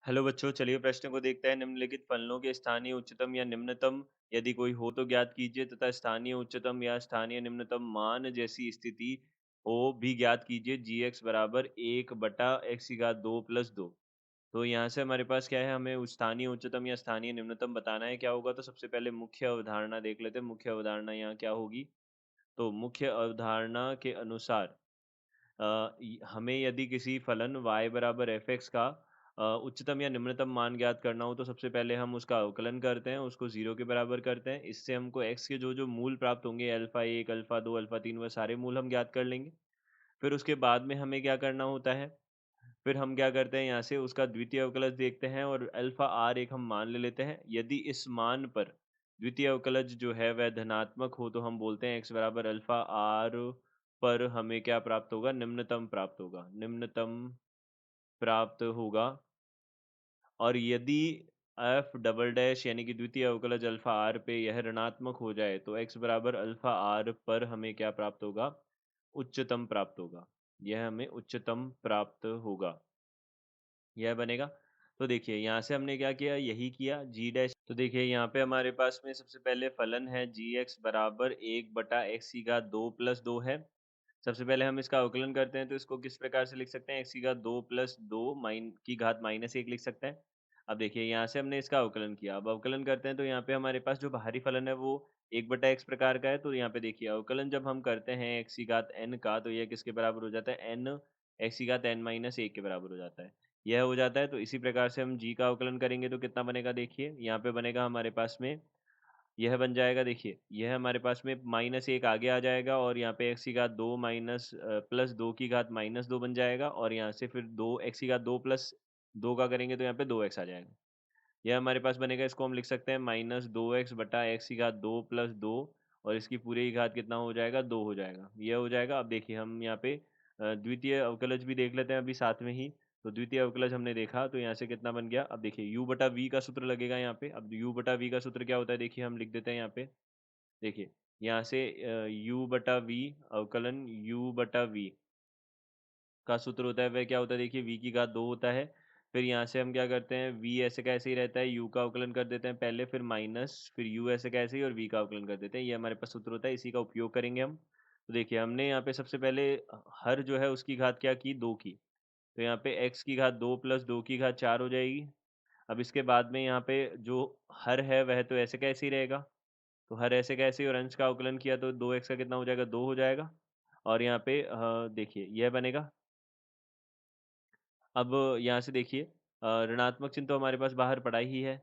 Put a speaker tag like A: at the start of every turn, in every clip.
A: Hello बच्चों, चलिए प्रश्न को देखते हैं। निम्नलिखित फलनों के स्थानीय उच्चतम या निम्नतम यदि कोई हो तो ज्ञात कीजिए तथा स्थानीय उच्चतम या स्थानीय निम्नतम मान जैसी स्थिति हो भी ज्ञात कीजिए। जी एक्स बराबर 1/x की घात 2+2। तो यहाँ से हमारे पास क्या है, हमें स्थानीय उच्चतम या स्थानीय निम्नतम बताना है। क्या होगा, तो सबसे पहले मुख्य अवधारणा देख लेते हैं। मुख्य अवधारणा यहाँ क्या होगी, तो मुख्य अवधारणा के अनुसार हमें यदि किसी फलन y बराबर एफ एक्स का उच्चतम या निम्नतम मान ज्ञात करना हो तो सबसे पहले हम उसका अवकलन करते हैं, उसको 0 के बराबर करते हैं। इससे हमको x के जो जो मूल प्राप्त होंगे, अल्फ़ा 1, अल्फ़ा 2, अल्फ़ा 3, वह सारे मूल हम ज्ञात कर लेंगे। फिर उसके बाद में हमें क्या करना होता है, फिर हम क्या करते हैं, यहाँ से उसका द्वितीय अवकलज देखते हैं और अल्फ़ा r एक हम मान ले लेते हैं। यदि इस मान पर द्वितीय अवकलज जो है वह धनात्मक हो तो हम बोलते हैं x बराबर अल्फ़ा r पर हमें क्या प्राप्त होगा, निम्नतम प्राप्त होगा, निम्नतम प्राप्त होगा। और यदि एफ डबल डैश यानी कि द्वितीय अवकलज अल्फा आर पे यह ऋणात्मक हो जाए तो x बराबर अल्फा आर पर हमें क्या प्राप्त होगा, उच्चतम प्राप्त होगा। यह हमें उच्चतम प्राप्त होगा, यह बनेगा। तो देखिए यहाँ से हमने क्या किया, यही किया जी डैश। तो देखिए यहाँ पे हमारे पास में सबसे पहले फलन है जी एक्स बराबर 1/x की घात 2+2 है। सबसे पहले हम इसका अवकलन करते हैं, तो इसको किस प्रकार से लिख सकते हैं, एक्स की घात 2+2 की घात -1 लिख सकते हैं। अब देखिए यहाँ से हमने इसका अवकलन किया, अब अवकलन करते हैं तो यहाँ पे हमारे पास जो बाहरी फलन है वो 1/x प्रकार का है। तो यहाँ पे देखिए अवकलन जब हम करते हैं एक्स की घात n का, तो यह किसके बराबर हो जाता है, n एक्स की घात n-1 के बराबर हो जाता है। यह हो जाता है, तो इसी प्रकार से हम g का अवकलन करेंगे तो कितना बनेगा, देखिए यहाँ पे बनेगा हमारे पास में, यह बन जाएगा। देखिए यह हमारे पास में -1 आगे आ जाएगा और यहाँ पे x की घात 2 प्लस 2 की घात -2 बन जाएगा और यहाँ से फिर 2 x की घात 2 प्लस 2 का करेंगे तो यहाँ पे 2x आ जाएगा। यह हमारे पास बनेगा, इसको हम लिख सकते हैं -2x बटा x की घात 2 प्लस 2 और इसकी पूरी की घात कितना हो जाएगा, 2 हो जाएगा। यह हो जाएगा। अब देखिए हम यहाँ पे द्वितीय अवकलज भी देख लेते हैं अभी साथ में ही। तो द्वितीय अवकलज हमने देखा तो यहाँ से कितना बन गया, अब देखिए u बटा v का सूत्र लगेगा यहाँ पे। अब u बटा v का सूत्र क्या होता है, देखिए हम लिख देते हैं यहाँ पे। देखिए यहाँ से u बटा v अवकलन u बटा v का सूत्र होता है, वह क्या होता है, देखिए v की घात 2 होता है। फिर यहाँ से हम क्या करते हैं, v ऐसे का ऐसे ही रहता है, u का अवकलन कर देते हैं पहले, फिर माइनस, फिर u ऐसे का ऐसे ही और v का अवकलन कर देते हैं। ये हमारे पास सूत्र होता है, इसी का उपयोग करेंगे हम। तो देखिए हमने यहाँ पे सबसे पहले हर जो है उसकी घात क्या की, 2 की। तो यहाँ पे x की घात 2 प्लस 2 की घात 4 हो जाएगी। अब इसके बाद में यहाँ पे जो हर है वह तो ऐसे का ऐसे ही रहेगा। तो हर ऐसे का ऐसे ही और अंश का अवकलन किया तो 2x का कितना हो जाएगा, 2 हो जाएगा। और यहाँ पे देखिए यह बनेगा। अब यहाँ से देखिए ऋणात्मक चिन्ह तो हमारे पास बाहर पड़ा ही है।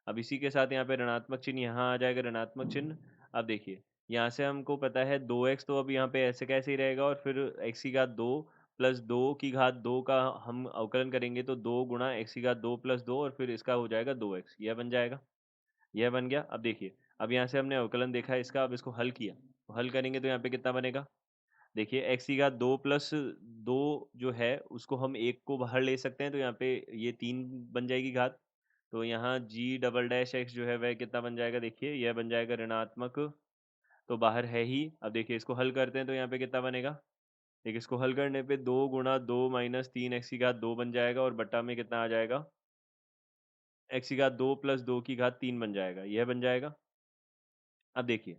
A: अब इसी के साथ यहाँ पे ऋणात्मक चिन्ह यहाँ आ जाएगा, ऋणात्मक चिन्ह। अब देखिए यहाँ से हमको पता है 2x, तो अब यहाँ पे ऐसे कैसे ही रहेगा और फिर x की घात 2 प्लस 2 की घात 2 का हम अवकलन करेंगे तो 2 गुणा x की घात 2 प्लस 2 और फिर इसका हो जाएगा 2x, यह बन जाएगा। यह बन गया। अब देखिए अब यहाँ से हमने अवकलन देखा है इसका, अब इसको हल किया तो हल करेंगे तो यहाँ पे कितना बनेगा, देखिए x की घात 2 प्लस 2 जो है उसको हम 1 को बाहर ले सकते हैं तो यहाँ पे ये 3 बन जाएगी घात। तो यहाँ g डबल डैश x जो है वह कितना बन जाएगा, देखिए यह बन जाएगा ऋणात्मक, तो बाहर है ही। अब देखिए इसको हल करते हैं तो यहाँ पे कितना बनेगा, देखिए इसको हल करने पे 2 गुणा 2 माइनस 3 x की घात 2 बन जाएगा और बट्टा में कितना आ जाएगा, x की घात 2 प्लस 2 की घात 3 बन जाएगा, यह बन जाएगा। अब देखिए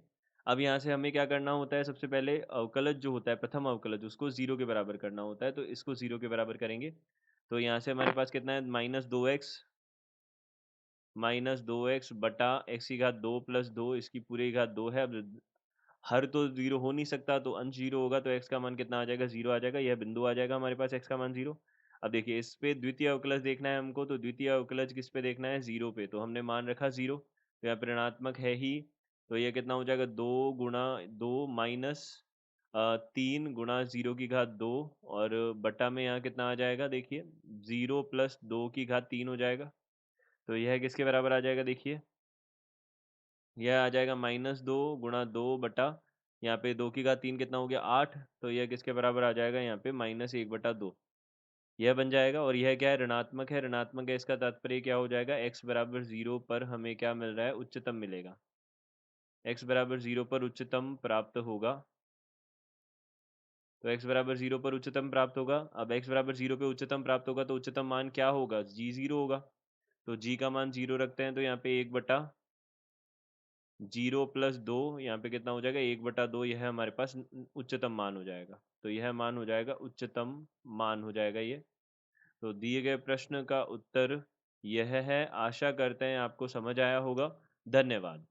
A: अब यहाँ से हमें क्या करना होता है, सबसे पहले अवकलज जो होता है, प्रथम अवकलज, उसको 0 के बराबर करना होता है। तो इसको 0 के बराबर करेंगे तो यहाँ से हमारे पास कितना है, -2x बटा x की घात 2 प्लस 2 इसकी पूरी की घात 2 है। अब हर तो 0 हो नहीं सकता, तो अंश 0 होगा तो x का मान कितना आ जाएगा, 0 आ जाएगा। यह बिंदु आ जाएगा हमारे पास, x का मान 0। अब देखिए इस पे द्वितीय अवकलज देखना है हमको, तो द्वितीय अवकलज किस पे देखना है, 0 पे। तो हमने मान रखा 0, तो यहाँ पे ऋणात्मक है ही। तो ये कितना हो जाएगा, 2 गुणा 2 माइनस 3 गुणा 0 की घात 2 और बटा में यहाँ कितना आ जाएगा, देखिए 0 प्लस 2 की घात 3 हो जाएगा। तो यह किसके बराबर आ जाएगा, देखिए यह आ जाएगा -2 गुणा 2 बटा यहाँ पे 2 की घात 3 कितना हो गया, 8। तो यह किसके बराबर आ जाएगा, यहाँ पे -1/2, यह बन जाएगा। और यह क्या है, ऋणात्मक है। ऋणात्मक है, इसका तात्पर्य क्या हो जाएगा, x बराबर 0 पर हमें क्या मिल रहा है, उच्चतम मिलेगा। x बराबर 0 पर उच्चतम प्राप्त होगा। तो x बराबर 0 पर उच्चतम प्राप्त होगा। अब x बराबर 0 पे उच्चतम प्राप्त होगा तो उच्चतम मान क्या होगा? g 0 होगा। तो g का मान 0 रखते हैं तो यहाँ पे 1/0 + 2 यहाँ पे कितना हो जाएगा? 1/2 यह हमारे पास उच्चतम मान हो जाएगा। तो यह मान हो जाएगा उच्चतम मान हो जाएगा ये। तो दिए गए प्रश्न का उत्तर यह है। आशा करते हैं आपको समझ आया होगा। धन्यवाद।